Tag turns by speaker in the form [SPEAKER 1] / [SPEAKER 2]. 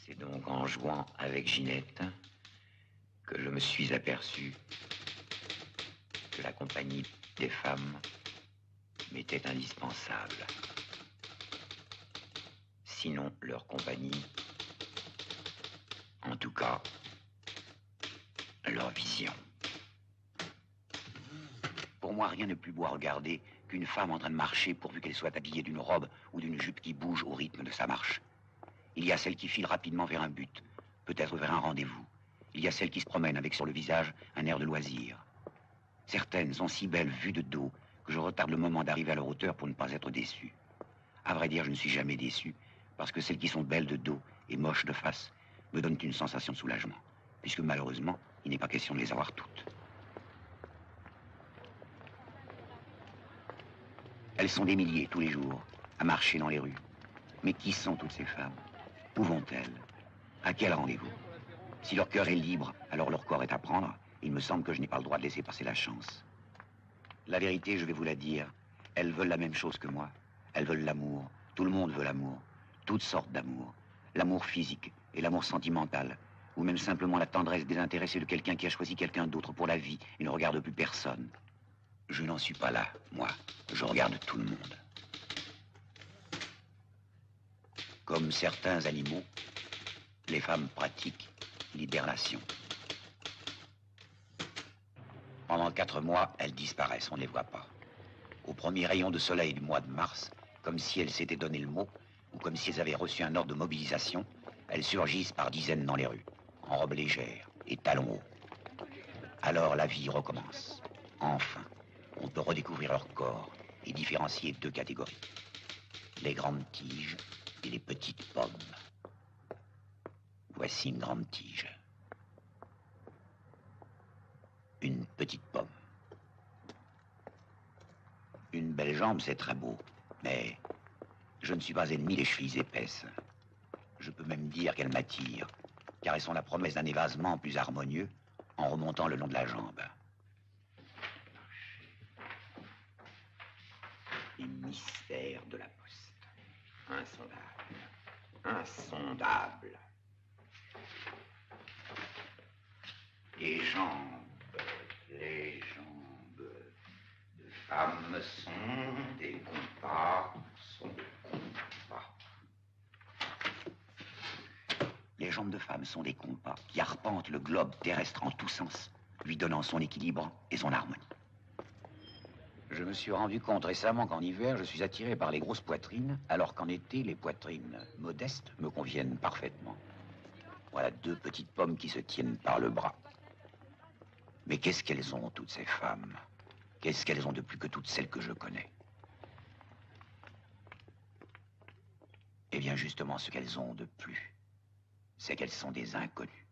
[SPEAKER 1] C'est donc en jouant avec Ginette que je me suis aperçu que la compagnie des femmes m'était indispensable. Sinon, leur compagnie, en tout cas, leur vision. Pour moi, rien n'est plus beau à regarder qu'une femme en train de marcher pourvu qu'elle soit habillée d'une robe ou d'une jupe qui bouge au rythme de sa marche. Il y a celle qui file rapidement vers un but, peut-être vers un rendez-vous. Il y a celle qui se promène avec sur le visage un air de loisir. Certaines sont si belles vues de dos que je retarde le moment d'arriver à leur hauteur pour ne pas être déçu. À vrai dire, je ne suis jamais déçu, parce que celles qui sont belles de dos et moches de face me donnent une sensation de soulagement, puisque malheureusement, il n'est pas question de les avoir toutes. Elles sont des milliers tous les jours à marcher dans les rues. Mais qui sont toutes ces femmes? Où vont-elles? À quel rendez-vous? Si leur cœur est libre, alors leur corps est à prendre. Il me semble que je n'ai pas le droit de laisser passer la chance. La vérité, je vais vous la dire, elles veulent la même chose que moi. Elles veulent l'amour. Tout le monde veut l'amour. Toutes sortes d'amour. L'amour physique et l'amour sentimental. Ou même simplement la tendresse désintéressée de quelqu'un qui a choisi quelqu'un d'autre pour la vie et ne regarde plus personne. Je n'en suis pas là, moi. Je regarde tout le monde. Comme certains animaux, les femmes pratiquent l'hibernation. Pendant 4 mois, elles disparaissent, on ne les voit pas. Au premier rayon de soleil du mois de mars, comme si elles s'étaient donné le mot, ou comme si elles avaient reçu un ordre de mobilisation, elles surgissent par dizaines dans les rues, en robe légère et talons hauts. Alors la vie recommence. Enfin, on peut redécouvrir leur corps et différencier 2 catégories. Les grandes tiges et les petites pommes. Voici une grande tige. Une petite pomme. Une belle jambe, c'est très beau, mais je ne suis pas ennemi des chevilles épaisses. Je peux même dire qu'elles m'attirent, car elles sont la promesse d'un évasement plus harmonieux en remontant le long de la jambe. Les mystères de la poste. Insondable. Insondable. Les jambes de femmes sont des compas, Les jambes de femmes sont des compas qui arpentent le globe terrestre en tous sens, lui donnant son équilibre et son harmonie. Je me suis rendu compte récemment qu'en hiver, je suis attiré par les grosses poitrines, alors qu'en été, les poitrines modestes me conviennent parfaitement. Voilà 2 petites pommes qui se tiennent par le bras. Mais qu'est-ce qu'elles ont, toutes ces femmes? Qu'est-ce qu'elles ont de plus que toutes celles que je connais? Eh bien, justement, ce qu'elles ont de plus, c'est qu'elles sont des inconnues.